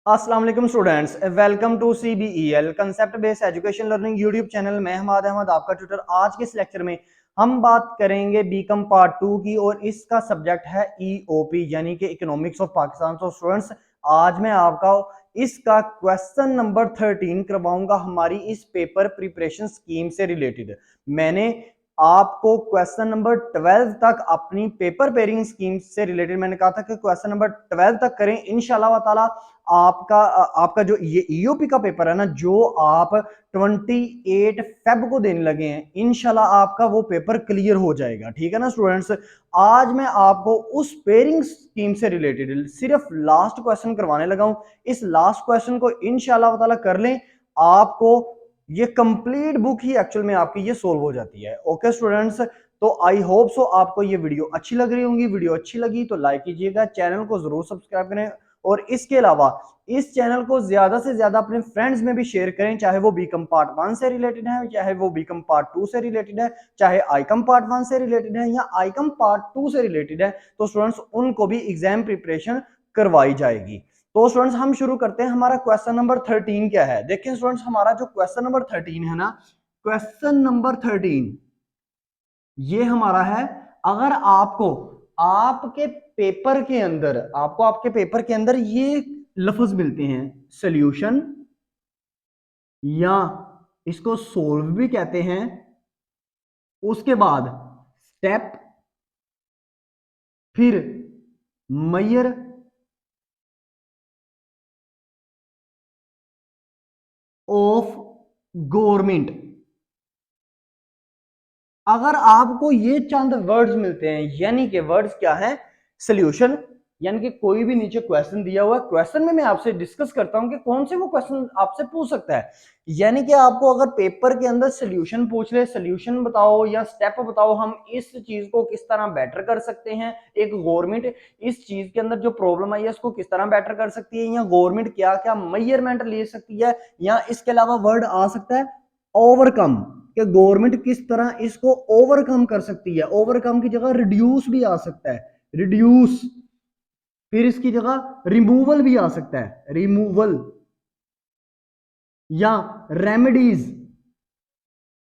अस्सलाम वालेकुम students, welcome to CBEL concept based education learning YouTube channel में हमाद अहमद आपका ट्यूटर। आज के इस लेक्चर में हम बात करेंगे बीकॉम पार्ट 2 की और इसका सब्जेक्ट है EOP यानी कि इकोनॉमिक्स ऑफ पाकिस्तान। तो स्टूडेंट्स, आज मैं आपका इसका क्वेश्चन नंबर 13 करवाऊंगा हमारी इस पेपर प्रिपरेशन स्कीम से रिलेटेड। मैंने आपको क्वेश्चन नंबर 12 तक अपनी पेपर पेयरिंग स्कीम से रिलेटेड मैंने कहा था कि क्वेश्चन नंबर 12 तक करें इंशाल्लाह ताला। आपका आपका जो ये ईओपी का पेपर है ना, जो आप 28 फेब को देने लगे हैं, इंशाल्लाह आपका वो पेपर क्लियर हो जाएगा। ठीक है ना स्टूडेंट्स, आज मैं आपको उस पेयरिंग स्कीम से रिलेटेड सिर्फ लास्ट क्वेश्चन करवाने लगा हूं। इस लास्ट क्वेश्चन को इंशाल्लाह ताला कर लें, आपको ये कंप्लीट बुक ही एक्चुअल में आपकी ये सोल्व हो जाती है। ओके स्टूडेंट्स, तो आई होप सो आपको ये वीडियो अच्छी लग रही होंगी। वीडियो अच्छी लगी तो लाइक कीजिएगा, चैनल को जरूर सब्सक्राइब करें और इसके अलावा इस चैनल को ज्यादा से ज्यादा अपने फ्रेंड्स में भी शेयर करें, चाहे वो बीकॉम पार्ट 1 से रिलेटेड है, चाहे वो बीकॉम पार्ट 2 से रिलेटेड है, चाहे आईकॉम पार्ट 1 से रिलेटेड है या आईकॉम पार्ट 2 से रिलेटेड है। तो स्टूडेंट्स, उनको भी एग्जाम प्रिपरेशन करवाई जाएगी। तो स्टूडेंट्स, हम शुरू करते हैं। हमारा क्वेश्चन नंबर 13 क्या है? देखिए स्टूडेंट्स, हमारा जो क्वेश्चन नंबर 13 है ना, क्वेश्चन नंबर 13 ये हमारा है। अगर आपको आपके पेपर के अंदर ये लफ्ज मिलते हैं, सॉल्यूशन या इसको सोल्व भी कहते हैं, उसके बाद स्टेप, फिर मेजर ऑफ गवर्नमेंट। अगर आपको ये चंद वर्ड्स मिलते हैं, यानी कि वर्ड्स क्या है? सॉल्यूशन, यानी कि कोई भी नीचे क्वेश्चन दिया हुआ है, क्वेश्चन में मैं आपसे डिस्कस करता हूं कि कौन से वो क्वेश्चन आपसे पूछ सकता है। यानी कि आपको अगर पेपर के अंदर सॉल्यूशन पूछ ले, सॉल्यूशन बताओ या स्टेप बताओ, हम इस चीज को किस तरह बेटर कर सकते हैं, एक गवर्नमेंट इस चीज के अंदर जो प्रॉब्लम आई है उसको किस तरह बेटर कर सकती है, या गवर्नमेंट क्या क्या मेजरमेंट ले सकती है, या इसके अलावा वर्ड आ सकता है ओवरकम, कि गवर्नमेंट किस तरह इसको ओवरकम कर सकती है। ओवरकम की जगह रिड्यूस भी आ सकता है, रिड्यूस। फिर इसकी जगह रिमूवल भी आ सकता है, रिमूवल, या रेमेडीज,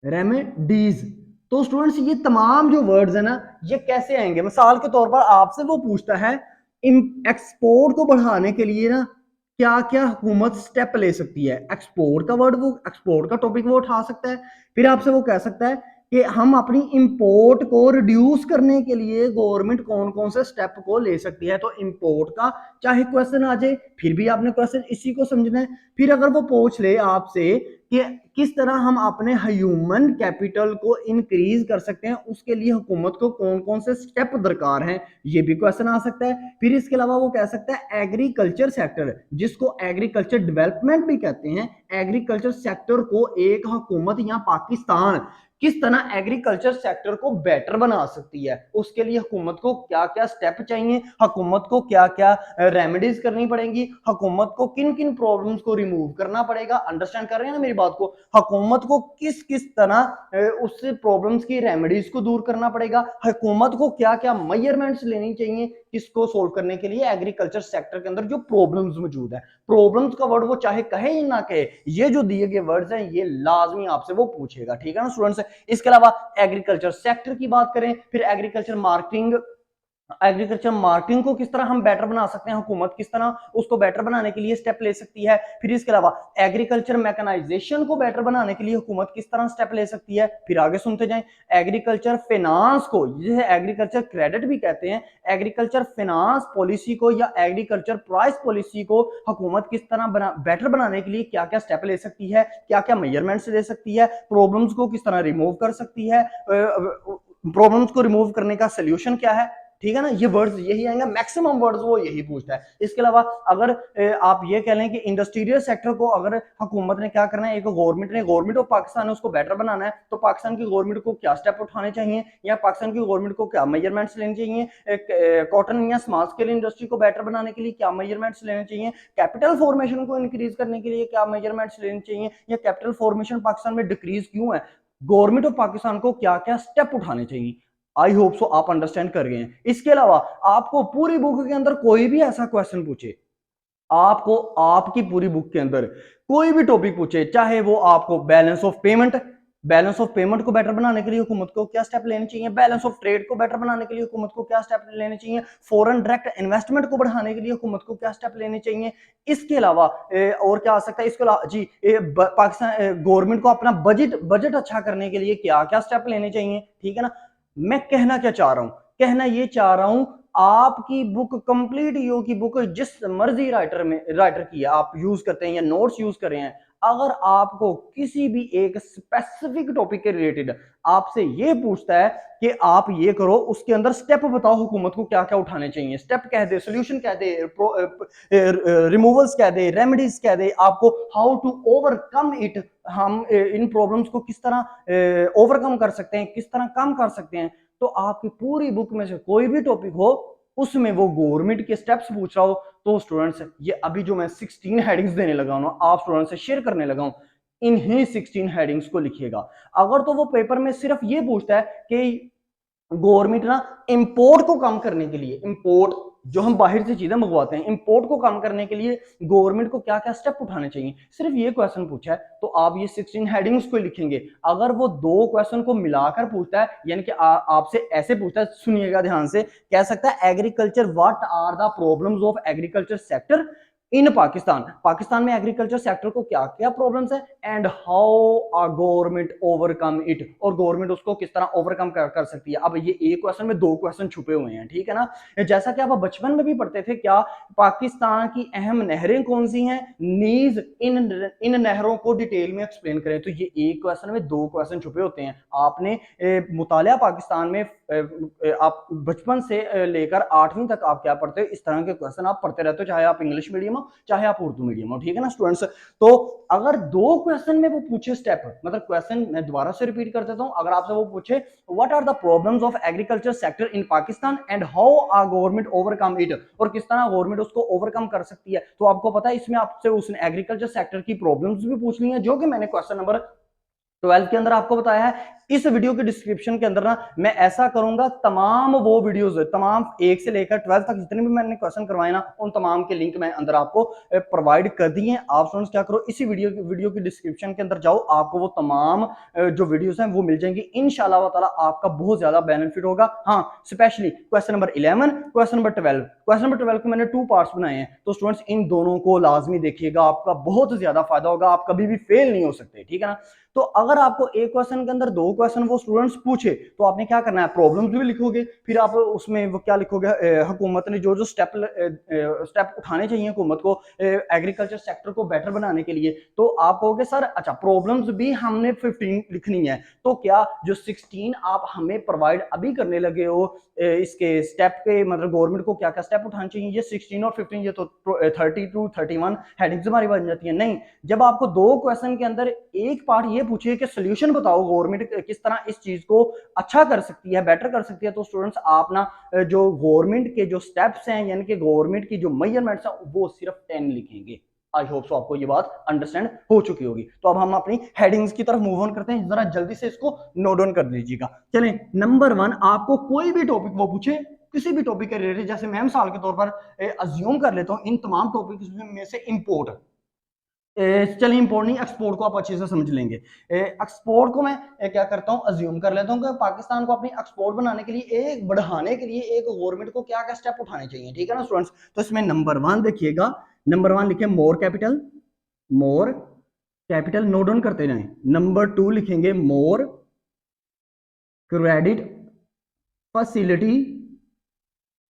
रेमेडीज। तो स्टूडेंट्स, ये तमाम जो वर्ड्स है ना, ये कैसे आएंगे? मिसाल के तौर पर आपसे वो पूछता है एक्सपोर्ट को बढ़ाने के लिए ना क्या क्या हुकूमत स्टेप ले सकती है। एक्सपोर्ट का वर्ड, वो एक्सपोर्ट का टॉपिक वो उठा सकता है। फिर आपसे वो कह सकता है कि हम अपनी इंपोर्ट को रिड्यूस करने के लिए गवर्नमेंट कौन कौन से स्टेप को ले सकती है। तो इंपोर्ट का चाहे क्वेश्चन आ जाए, फिर भी आपने क्वेश्चन इसी को समझना है। फिर अगर वो पूछ ले आपसे कि किस तरह हम अपने ह्यूमन कैपिटल को इंक्रीज कर सकते हैं, उसके लिए हुकूमत को कौन कौन से स्टेप दरकार हैं, ये भी क्वेश्चन आ सकता है। फिर इसके अलावा वो कह सकता है एग्रीकल्चर सेक्टर, जिसको एग्रीकल्चर डेवलपमेंट भी कहते हैं, एग्रीकल्चर सेक्टर को एक हुकूमत या पाकिस्तान किस तरह एग्रीकल्चर सेक्टर को बेटर बना सकती है, उसके लिए हुकूमत को क्या क्या स्टेप चाहिए, हुकूमत को क्या क्या रेमेडीज करनी पड़ेंगी, हुकूमत को किन किन प्रॉब्लम्स को रिमूव करना पड़ेगा। अंडरस्टैंड कर रहे हैं ना मेरी बात को? हुकूमत को किस किस तरह उस प्रॉब्लम्स की रेमेडीज को दूर करना पड़ेगा, हुकूमत को क्या क्या मेजरमेंट्स लेनी चाहिए किसको सोल्व करने के लिए, एग्रीकल्चर सेक्टर के अंदर जो प्रॉब्लम्स मौजूद है। प्रॉब्लम्स का वर्ड वो चाहे कहे या ना कहे, ये जो दिए गए वर्ड्स हैं ये लाजमी आपसे वो पूछेगा। ठीक है ना स्टूडेंट्स? इसके अलावा एग्रीकल्चर सेक्टर की बात करें, फिर एग्रीकल्चर मार्केटिंग को किस तरह हम बेटर बना सकते हैं, हुकूमत किस तरह उसको बेटर बनाने के लिए स्टेप ले सकती है। फिर इसके अलावा एग्रीकल्चर मैकेनाइजेशन को बेटर बनाने के लिए हुकूमत किस तरह स्टेप ले सकती है। फिर आगे सुनते जाएं, एग्रीकल्चर फाइनेंस को, जिसे एग्रीकल्चर क्रेडिट भी कहते हैं, एग्रीकल्चर फाइनेंस पॉलिसी को या एग्रीकल्चर प्राइस पॉलिसी को हुकूमत किस तरह बेटर बनाने के लिए क्या क्या स्टेप ले सकती है, क्या क्या मेजरमेंट्स ले सकती है, प्रॉब्लम्स को किस तरह रिमूव कर सकती है, प्रॉब्लम्स को रिमूव करने का सोल्यूशन क्या है। ठीक है ना? ये वर्ड्स यही आएंगे, मैक्सिमम वर्ड्स वो यही पूछता है। इसके अलावा अगर आप ये कह लें कि इंडस्ट्रियल सेक्टर को अगर हुकूमत ने क्या करना है, एक गवर्नमेंट ऑफ पाकिस्तान है उसको बेटर बनाना है, तो पाकिस्तान की गवर्नमेंट को क्या स्टेप उठाने चाहिए, या पाकिस्तान की गवर्नमेंट को क्या मेजरमेंट्स लेने चाहिए, कॉटन या स्मॉल स्केल इंडस्ट्री को बेटर बनाने के लिए क्या मेजरमेंट्स लेने चाहिए, कैपिटल फॉर्मेशन को इंक्रीज करने के लिए क्या मेजरमेंट्स लेने चाहिए, या कैपिटल फॉर्मेशन पाकिस्तान में डिक्रीज क्यों है, गवर्नमेंट ऑफ पाकिस्तान को क्या क्या स्टेप उठाने चाहिए। आई होप सो आप अंडरस्टैंड कर गए हैं। इसके अलावा आपको पूरी बुक के अंदर कोई भी ऐसा क्वेश्चन पूछे, आपको आपकी पूरी बुक के अंदर कोई भी टॉपिक पूछे, चाहे वो आपको बैलेंस ऑफ पेमेंट को बेटर बनाने के लिए हुकूमत को क्या स्टेप लेने चाहिए, बैलेंस ऑफ ट्रेड को बेटर बनाने के लिए हुकूमत को क्या स्टेप लेने चाहिए, फॉरेन डायरेक्ट इन्वेस्टमेंट को बढ़ाने के लिए हुकूमत को क्या स्टेप लेने चाहिए, इसके अलावा और क्या आ सकता है, इसके अलावा जी पाकिस्तान गवर्नमेंट को अपना बजट अच्छा करने के लिए क्या क्या स्टेप लेने चाहिए। ठीक है ना। मैं कहना क्या चाह रहा हूं, कहना ये चाह रहा हूं, आपकी बुक कंप्लीट ईओ की बुक जिस मर्जी राइटर की है आप यूज करते हैं या नोट्स यूज कर रहे हैं, अगर आपको किसी भी एक स्पेसिफिक टॉपिक के रिलेटेड आपसे ये पूछता है कि आप ये करो, उसके अंदर स्टेप बताओ हुकूमत को क्या क्या उठाने चाहिए, स्टेप कह दे, सोल्यूशन कह दे, रिमूवल्स कह दे, रेमेडीज कह दे, आपको हाउ टू ओवरकम इट, हम इन प्रॉब्लम्स को किस तरह ओवरकम कर सकते हैं, किस तरह कम कर सकते हैं, तो आपकी पूरी बुक में से कोई भी टॉपिक हो उसमें वो गवर्नमेंट के स्टेप्स पूछ रहा हो, तो स्टूडेंट्स ये अभी जो मैं 16 हेडिंग्स देने लगा हूं, आप स्टूडेंट्स से शेयर करने लगा हूं, इन्हीं 16 हेडिंग्स को लिखिएगा। अगर तो वो पेपर में सिर्फ ये पूछता है कि गवर्नमेंट ना इंपोर्ट को कम करने के लिए, इंपोर्ट जो हम बाहर से चीजें मंगवाते हैं, इंपोर्ट को कम करने के लिए गवर्नमेंट को क्या क्या स्टेप उठाने चाहिए, सिर्फ ये क्वेश्चन पूछा है, तो आप ये 16 हेडिंग्स को लिखेंगे। अगर वो दो क्वेश्चन को मिलाकर पूछता है, यानी कि आपसे ऐसे पूछता है, सुनिएगा ध्यान से, कह सकता है agriculture, what are the problems of agriculture sector in Pakistan में एग्रीकल्चर सेक्टर को क्या क्या प्रॉब्लम्स है, and how ah government overcome it, और गवर्नमेंट उसको किस तरह ओवरकम कर सकती है। अब ये एक क्वेश्चन में दो क्वेश्चन छुपे हुए हैं, ठीक है ना। जैसा कि आप बचपन में भी पढ़ते थे, क्या पाकिस्तान की अहम नहरें कौन सी हैं, नीज इन नहरों को डिटेल में एक्सप्लेन करें, तो ये एक क्वेश्चन में दो क्वेश्चन छुपे होते हैं। आपने मुतालिया पाकिस्तान में आप बचपन से लेकर 8वीं तक आप क्या पढ़ते हो, इस तरह के क्वेश्चन आप पढ़ते रहते हो, चाहे आप इंग्लिश मीडियम हो चाहे आप उर्दू मीडियम हो, ठीक है ना स्टूडेंट्स। तो अगर दो क्वेश्चन में वो पूछे स्टेप, मतलब क्वेश्चन मैं दोबारा से रिपीट कर देता हूं, अगर आपसे वो पूछे what are the problems of agriculture sector in Pakistan and how are government overcome it, और किस तरह गवर्नमेंट उसको ओवरकम कर सकती है, तो आपको पता है इसमें आपसे उसने एग्रीकल्चर सेक्टर की प्रॉब्लम्स भी पूछ ली है, जो कि मैंने क्वेश्चन नंबर 12 के अंदर आपको बताया है। इस वीडियो के डिस्क्रिप्शन के अंदर ना मैं ऐसा करूंगा, तमाम वो वीडियोस, तमाम 1 से लेकर 12 तक जितने भी मैंने क्वेश्चन करवाए ना, उन तमाम के लिंक मैं अंदर आपको प्रोवाइड कर दिए हैं। आप स्टूडेंट्स क्या करो, इसी वीडियो की डिस्क्रिप्शन के अंदर जाओ, आपको वो तमाम जो वीडियोस हैं वो मिल जाएंगी। इंशाल्लाह ताला आपका बहुत ज्यादा बेनिफिट होगा। हाँ, specially question number 11, question number 12, question number 12 को मैंने 2 पार्ट्स बनाए हैं, तो स्टूडेंट्स इन दोनों को लाजमी देखिएगा, आपका बहुत ज्यादा फायदा होगा, आप कभी भी फेल नहीं हो सकते, ठीक है ना। तो अगर आपको एक क्वेश्चन के अंदर दो क्वेश्चन वो स्टूडेंट्स पूछे, तो आपने क्या करना है, प्रॉब्लम्स भी लिखोगे, फिर आप उसमें वो क्या लिखोगे, हुकूमत ने जो जो स्टेप उठाने चाहिए हुकूमत को एग्रीकल्चर सेक्टर को बेटर बनाने के लिए, तो आप कहोगे सर अच्छा प्रॉब्लम्स भी हमने 15 लिखनी है, तो क्या जो 16 आप हमें प्रोवाइड अभी करने लगे हो इसके स्टेप के, मतलब गवर्नमेंट को क्या क्या स्टेप उठाने चाहिए, ये 16 और 15 ये तो 30 to 31 हेडिंग्स हमारी बन जाती है। नहीं, जब आपको दो क्वेश्चन के अंदर एक पार्ट ये पूछिए कि सोल्यूशन बताओ गवर्नमेंट किस तरह इस चीज को अच्छा कर सकती है, बेटर कर सकती है, तो स्टूडेंट्स आप ना जो गवर्नमेंट के जो स्टेप्स हैं, यानी कि गवर्नमेंट की जो मेजरमेंट्स हैं, वो सिर्फ 10 लिखेंगे। आई होप सो आपको ये बात अंडरस्टैंड हो चुकी होगी। तो अब हम अपनी हेडिंग्स की तरफ मूव ऑन करते हैं, जरा जल्दी से इसको नोट डाउन कर लीजिएगा। चलें, नंबर 1, आपको कोई भी टॉपिक वो पूछे, किसी भी टॉपिक के रिलेटेड, जैसे मैं मिसाल के तौर पर अज्यूम कर लेता हूं इन तमाम टॉपिक्स में से इंपोर्ट, चलिए इंपोर्ट नहीं, एक्सपोर्ट को आप अच्छे से समझ लेंगे। एक्सपोर्ट को मैं क्या करता हूं, अज्यूम कर लेता हूं कि पाकिस्तान को अपनी एक्सपोर्ट बनाने के लिए, एक बढ़ाने के लिए एक गवर्नमेंट को क्या क्या स्टेप उठाने चाहिए, ठीक है ना स्टूडेंट्स। तो इसमें नंबर 1 देखिएगा, नंबर 1 लिखे मोर कैपिटल, नोट डाउन करते जाएं। नंबर 2 लिखेंगे मोर क्रेडिट फैसिलिटी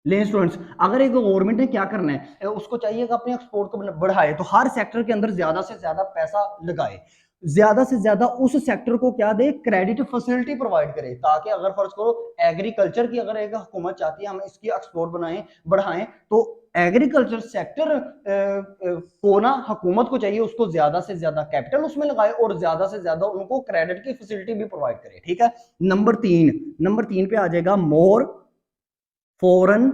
ले स्टूडेंट्स। अगर एक गवर्नमेंट ने क्या करना है, उसको चाहिए कि अपने एक्सपोर्ट को बढ़ाए, तो हर सेक्टर के अंदर ज्यादा से ज्यादा पैसा लगाए, ज्यादा से ज्यादा उस सेक्टर को क्या दे, क्रेडिट फैसिलिटी प्रोवाइड करे, ताकि अगर फर्ज करो एग्रीकल्चर की अगर एक हुकूमत चाहती है हम इसकी एक्सपोर्ट बढ़ाएं, तो एग्रीकल्चर सेक्टर को ना हुकूमत को चाहिए उसको ज्यादा से ज्यादा कैपिटल उसमें लगाए और ज्यादा से ज्यादा उनको क्रेडिट की फैसिलिटी भी प्रोवाइड करे, ठीक है। नंबर 3 पे आ जाएगा मोर फॉरेन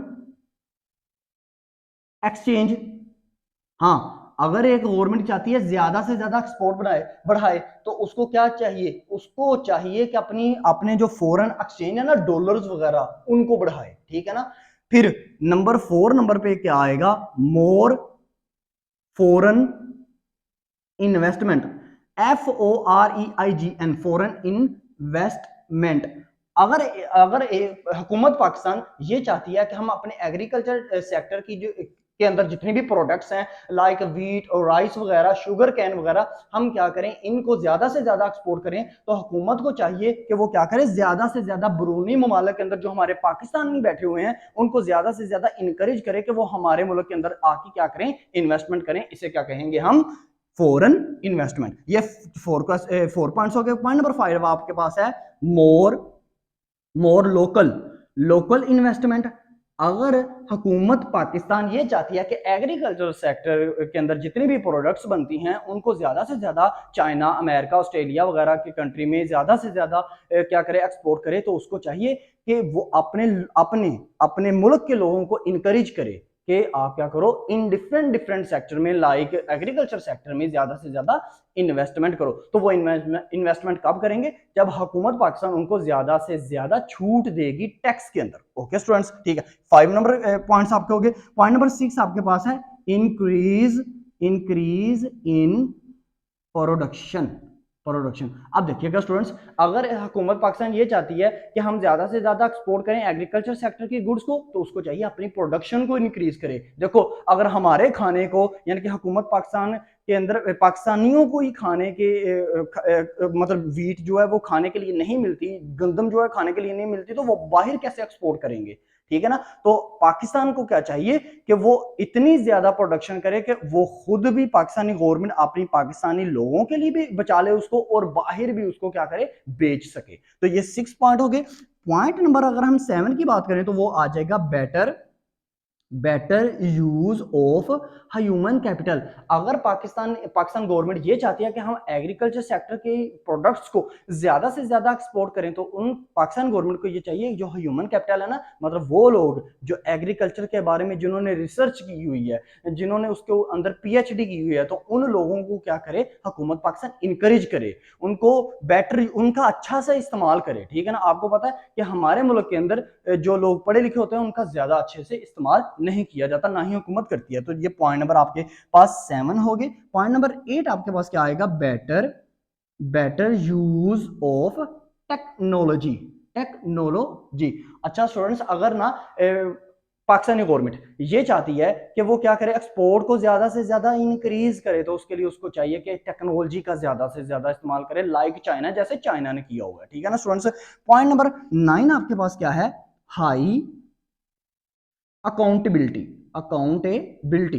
एक्सचेंज। हाँ, अगर एक गवर्नमेंट चाहती है ज्यादा से ज्यादा एक्सपोर्ट बढ़ाए, तो उसको क्या चाहिए, उसको चाहिए कि अपनी अपने जो फॉरेन एक्सचेंज है ना, डॉलर्स वगैरह, उनको बढ़ाए, ठीक है ना। फिर नंबर 4 नंबर पे क्या आएगा, more foreign investment, FOREIGN, foreign investment. अगर अगर हुकूमत पाकिस्तान ये चाहती है कि हम अपने एग्रीकल्चर सेक्टर की जो के अंदर जितनी भी प्रोडक्ट्स हैं लाइक वीट और राइस वगैरह, शुगर कैन वगैरह, हम क्या करें, इनको ज्यादा से ज्यादा एक्सपोर्ट करें, तो हुकूमत को चाहिए कि वो क्या करे, ज्यादा से ज्यादा बैरूनी ममालिक के अंदर जो हमारे पाकिस्तान में बैठे हुए हैं उनको ज्यादा से ज्यादा इंकरेज करे कि वो हमारे मुल्क के अंदर आके क्या करें, इन्वेस्टमेंट करें। इसे क्या कहेंगे हम, फॉरेन इन्वेस्टमेंट। ये 4 पॉइंट्स हो गए। पॉइंट नंबर 5 आपके पास है मोर मोर लोकल लोकल इन्वेस्टमेंट। अगर हुकूमत पाकिस्तान ये चाहती है कि एग्रीकल्चर सेक्टर के अंदर जितनी भी प्रोडक्ट्स बनती हैं उनको ज्यादा से ज्यादा चाइना, अमेरिका, ऑस्ट्रेलिया वगैरह की कंट्री में ज्यादा से ज्यादा क्या करे, एक्सपोर्ट करे, तो उसको चाहिए कि वो अपने अपने अपने मुल्क के लोगों को इनकरेज करे कि आप क्या करो, इन डिफरेंट डिफरेंट सेक्टर में लाइक एग्रीकल्चर सेक्टर में ज्यादा से ज्यादा इन्वेस्टमेंट करो। तो वो इन्वेस्टमेंट कब करेंगे, जब हुकूमत पाकिस्तान उनको ज्यादा से ज्यादा छूट देगी टैक्स के अंदर। ओके स्टूडेंट्स, ठीक है। 5 नंबर पॉइंट्स आपके हो गए। पॉइंट नंबर 6 आपके पास है increase increase in production production. अब देखिएगा स्टूडेंट्स, अगर हुकूमत पाकिस्तान ये चाहती है कि हम ज्यादा से ज्यादा एक्सपोर्ट करें एग्रीकल्चर सेक्टर की गुड्स को, तो उसको चाहिए अपनी प्रोडक्शन को इंक्रीज करे। देखो, अगर हमारे खाने को, यानी कि हुकूमत पाकिस्तान के अंदर पाकिस्तानियों को ही खाने के मतलब वीट जो है वो खाने के लिए नहीं मिलती, गंदम जो है खाने के लिए नहीं मिलती, तो वो बाहर कैसे एक्सपोर्ट करेंगे, ठीक है ना। तो पाकिस्तान को क्या चाहिए कि वो इतनी ज्यादा प्रोडक्शन करे कि वो खुद भी, पाकिस्तानी गवर्नमेंट अपनी पाकिस्तानी लोगों के लिए भी बचा ले उसको और बाहर भी उसको क्या करे, बेच सके। तो ये 6 पॉइंट हो गए। पॉइंट नंबर अगर हम 7 की बात करें तो वो आ जाएगा better use of human capital. अगर पाकिस्तान गवर्नमेंट ये चाहती है कि हम एग्रीकल्चर सेक्टर के प्रोडक्ट्स को ज्यादा से ज्यादा एक्सपोर्ट करें, तो उन पाकिस्तान गवर्नमेंट को ये चाहिए जो ह्यूमन कैपिटल है ना, मतलब वो लोग जो एग्रीकल्चर के बारे में जिन्होंने रिसर्च की हुई है, जिन्होंने उसके अंदर PhD की हुई है, तो उन लोगों को क्या करे, हुकूमत पाकिस्तान इंकरेज करे, उनको बेटर, उनका अच्छा से इस्तेमाल करे, ठीक है ना। आपको पता है कि हमारे मुल्क के अंदर जो लोग पढ़े लिखे होते हैं उनका ज्यादा अच्छे से इस्तेमाल नहीं किया जाता, ना ही हुकूमत करती है। तो ये पॉइंट नंबर आपके पास 7 हो गए। पॉइंट नंबर 8 आपके पास क्या आएगा, better use of technology technology. अच्छा स्टूडेंट्स, अगर ना पाकिस्तानी गवर्नमेंट ये चाहती है कि वो क्या करे, एक्सपोर्ट को ज्यादा से ज्यादा इंक्रीज करे, तो उसके लिए उसको चाहिए कि टेक्नोलॉजी का ज्यादा से ज्यादा इस्तेमाल करे, लाइक चाइना, जैसे चाइना ने किया हुआ है, ठीक है ना स्टूडेंट्स। पॉइंट नंबर 9 आपके पास क्या है, high accountability accountability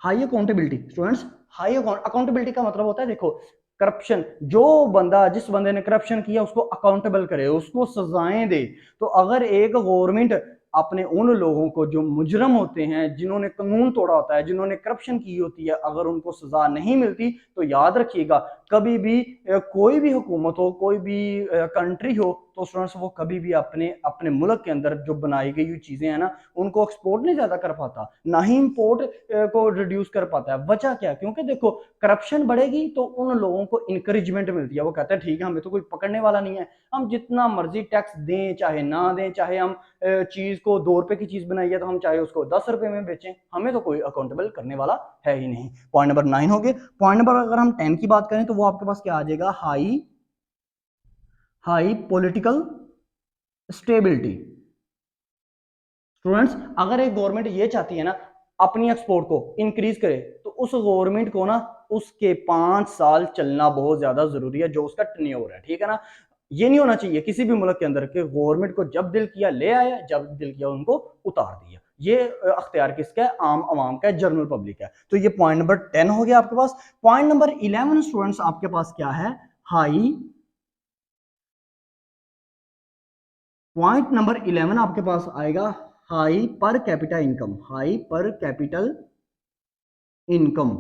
high accountability. Students, high accountability का मतलब होता है, देखो, करप्शन, जो बंदा, जिस बंदे ने करप्शन किया उसको अकाउंटेबल करे, उसको सजाएं दे। तो अगर एक गवर्नमेंट अपने उन लोगों को जो मुजरम होते हैं, जिन्होंने कानून तोड़ा होता है, जिन्होंने करप्शन की होती है, अगर उनको सजा नहीं मिलती, तो याद रखिएगा, कभी भी कोई भी हुकूमत हो, कोई भी कंट्री हो, तो स्टूडेंट्स वो कभी भी अपने अपने मुल्क के अंदर जो बनाई गई हुई चीजें हैं ना, उनको एक्सपोर्ट नहीं ज्यादा कर पाता, ना ही इंपोर्ट को रिड्यूस कर पाता है। वजह क्या, क्योंकि देखो, करप्शन बढ़ेगी तो उन लोगों को इंकरेजमेंट मिलती है, वो कहते हैं ठीक है, हमें तो कोई पकड़ने वाला नहीं है, हम जितना मर्जी टैक्स दें चाहे ना दें, चाहे हम चीज को 2 रुपए की चीज बनाई है तो हम चाहे उसको 10 रुपए में बेचें, हमें तो कोई अकाउंटेबल करने वाला है ही नहीं। पॉइंट नंबर 9 हो गए। पॉइंट नंबर अगर हम 10 की बात करें तो वो आपके पास क्या आ जाएगा, हाई पॉलिटिकल स्टेबिलिटी। स्टूडेंट्स, अगर एक गवर्नमेंट ये चाहती है ना अपनी एक्सपोर्ट को इंक्रीज करे, तो उस गवर्नमेंट को ना उसके 5 साल चलना बहुत ज्यादा जरूरी है, जो उसका टेन्योर है, ठीक है ना। ये नहीं होना चाहिए किसी भी मुल्क के अंदर के गवर्नमेंट को जब दिल किया ले आया, जब दिल किया उनको उतार दिया। ये अख्तियार किसका है, आम आवाम का है, जनरल पब्लिक है। तो ये पॉइंट नंबर 10 हो गया आपके पास। पॉइंट नंबर 11 स्टूडेंट्स आपके पास क्या है, हाई पॉइंट नंबर 11 आपके पास आएगा, हाई पर कैपिटल इनकम।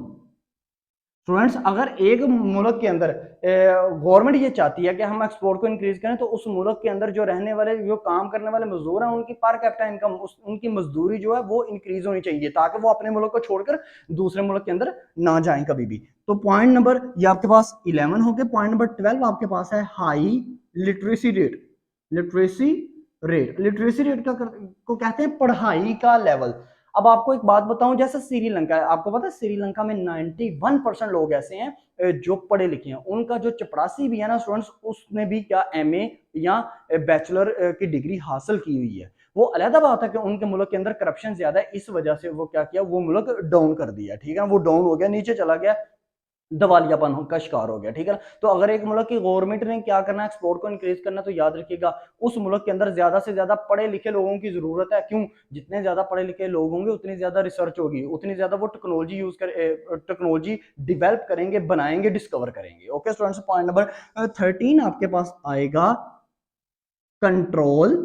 स्टूडेंट्स, अगर एक मुल्क के अंदर गवर्नमेंट ये चाहती है कि हम एक्सपोर्ट को इंक्रीज करें, तो उस मुल्क के अंदर जो रहने वाले, जो काम करने वाले मजदूर हैं, उनकी पर कैपिटा इनकम, उनकी मजदूरी जो है वो इंक्रीज होनी चाहिए, ताकि वो अपने मुल्क को छोड़कर दूसरे मुल्क के अंदर ना जाएं कभी भी। तो पॉइंट नंबर ये आपके पास 11 हो गए। पॉइंट नंबर 12 आपके पास है high literacy rate literacy literacy rate को कहते हैं पढ़ाई का लेवल। अब आपको एक बात बताऊं, जैसे श्रीलंका है, आपको पता है श्रीलंका में 91% लोग ऐसे हैं जो पढ़े लिखे हैं, उनका जो चपरासी भी है ना स्टूडेंट्स, उसने भी क्या एमए या बैचलर की डिग्री हासिल की हुई है। वो अलग बात है कि उनके मुल्क के अंदर करप्शन ज्यादा है, इस वजह से वो क्या किया, वो मुल्क डाउन कर दिया, ठीक है, वो डाउन हो गया, नीचे चला गया, दिवालियापन का शिकार हो गया, ठीक है ना। तो अगर एक मुल्क की गवर्नमेंट ने क्या करना है, एक्सपोर्ट को इंक्रीज करना, तो याद रखिएगा उस मुल्क के अंदर ज्यादा से ज्यादा पढ़े लिखे लोगों की जरूरत है। क्यों? जितने ज्यादा पढ़े लिखे लोग होंगे उतनी ज्यादा रिसर्च होगी, उतनी ज्यादा वो टेक्नोलॉजी यूज कर टेक्नोलॉजी डिवेल्प करेंगे, बनाएंगे, डिस्कवर करेंगे। ओके स्टूडेंट्स, पॉइंट नंबर 13 आपके पास आएगा control,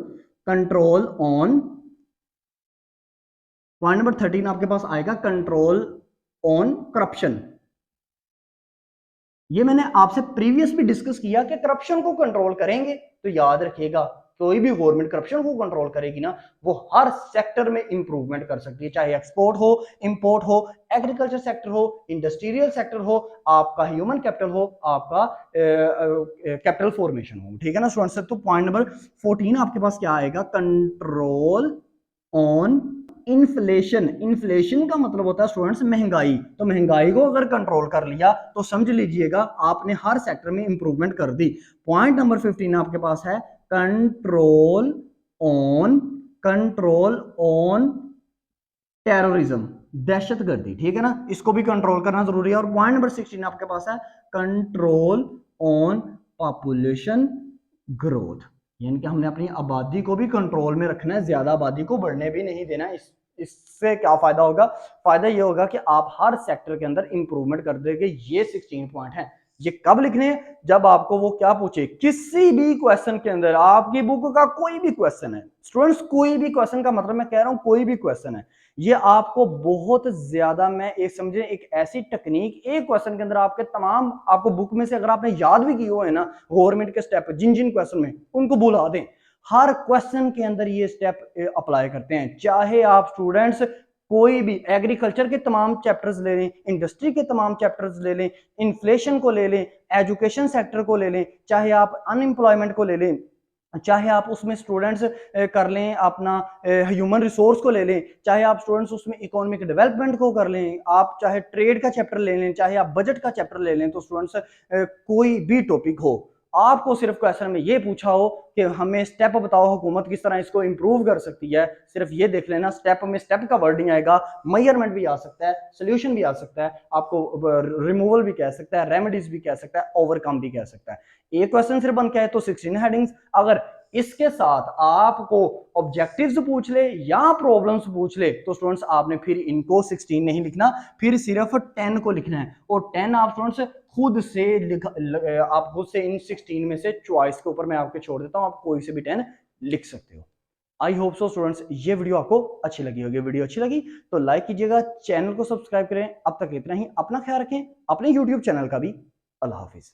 control on, point number 13 आपके पास आएगा कंट्रोल ऑन करप्शन। ये मैंने आपसे प्रीवियस भी डिस्कस किया कि करप्शन को कंट्रोल करेंगे तो याद रखिएगा कोई भी गवर्नमेंट करप्शन को कंट्रोल करेगी ना, वो हर सेक्टर में इंप्रूवमेंट कर सकती है, चाहे एक्सपोर्ट हो, इंपोर्ट हो, एग्रीकल्चर सेक्टर हो, इंडस्ट्रियल सेक्टर हो, आपका ह्यूमन कैपिटल हो, आपका कैपिटल फॉर्मेशन हो, ठीक है ना स्टूडेंट्स। तो पॉइंट नंबर 14 आपके पास क्या आएगा, कंट्रोल ऑन इन्फ्लेशन। इन्फ्लेशन का मतलब होता है स्टूडेंट्स महंगाई, तो महंगाई को अगर कंट्रोल कर लिया तो समझ लीजिएगा आपने हर सेक्टर में इंप्रूवमेंट कर दी। पॉइंट नंबर 15 आपके पास है control on, control on terrorism, दहशतगर्दी, ठीक है ना, इसको भी कंट्रोल करना जरूरी है। और पॉइंट नंबर 16 आपके पास है कंट्रोल ऑन पॉपुलेशन ग्रोथ, यानी कि हमने अपनी आबादी को भी कंट्रोल में रखना है, ज्यादा आबादी को बढ़ने भी नहीं देना। इससे क्या फायदा होगा? फायदा ये होगा कि आप हर सेक्टर के अंदर इंप्रूवमेंट कर देंगे। ये 16 पॉइंट है। ये कब लिखने हैं? जब आपको वो क्या पूछे, किसी भी क्वेश्चन के अंदर, आपकी बुक का कोई भी क्वेश्चन है स्टूडेंट्स, कोई भी क्वेश्चन का मतलब मैं कह रहा हूं कोई भी क्वेश्चन है, ये आपको बहुत ज्यादा, मैं एक समझे एक ऐसी टेक्निक, एक क्वेश्चन के अंदर आपके तमाम, आपको बुक में से अगर आपने याद भी किए हुए हैं ना गवर्नमेंट के स्टेप, जिन जिन क्वेश्चन में, उनको बुला दें, हर क्वेश्चन के अंदर ये स्टेप अप्लाई करते हैं। चाहे आप स्टूडेंट्स कोई भी एग्रीकल्चर के तमाम चैप्टर्स ले लें, इंडस्ट्री के तमाम चैप्टर्स ले लें, इन्फ्लेशन को ले लें, एजुकेशन सेक्टर को ले लें, चाहे आप अनएम्प्लॉयमेंट को ले लें, चाहे आप उसमें स्टूडेंट्स कर लें अपना ह्यूमन रिसोर्स को ले लें, चाहे आप स्टूडेंट्स उसमें इकोनॉमिक डेवलपमेंट को कर लें, आप चाहे ट्रेड का चैप्टर ले लें, चाहे आप बजट का चैप्टर ले लें, तो स्टूडेंट्स कोई भी टॉपिक हो, आपको सिर्फ क्वेश्चन में ये पूछा हो कि हमें स्टेप बताओ हुकूमत किस तरह इसको इंप्रूव कर सकती है, सिर्फ ये देख लेना, स्टेप में स्टेप का वर्डिंग आएगा, मेजरमेंट भी आ सकता है, सोल्यूशन भी आ सकता है, आपको रिमूवल भी कह सकता है, रेमेडीज भी कह सकता है, ओवरकम भी कह सकता है। एक क्वेश्चन सिर्फ बन के है तो 16 हेडिंग्स। अगर इसके साथ आपको ऑब्जेक्टिव्स पूछ ले या प्रॉब्लम्स पूछ ले तो स्टूडेंट्स आपने फिर इनको 16 नहीं लिखना, फिर सिर्फ 10 को लिखना है। और 10 आप स्टूडेंट्स खुद से आप खुद से इन 16 में से चॉइस के ऊपर मैं आपके छोड़ देता हूं, आप कोई से भी 10 लिख सकते हो। आई होप सो स्टूडेंट्स ये वीडियो आपको अच्छी लगी होगी। वीडियो अच्छी लगी तो लाइक कीजिएगा, चैनल को सब्सक्राइब करें। अब तक इतना ही, अपना ख्याल रखें, अपने यूट्यूब चैनल का भी। अल्लाह हाफिज।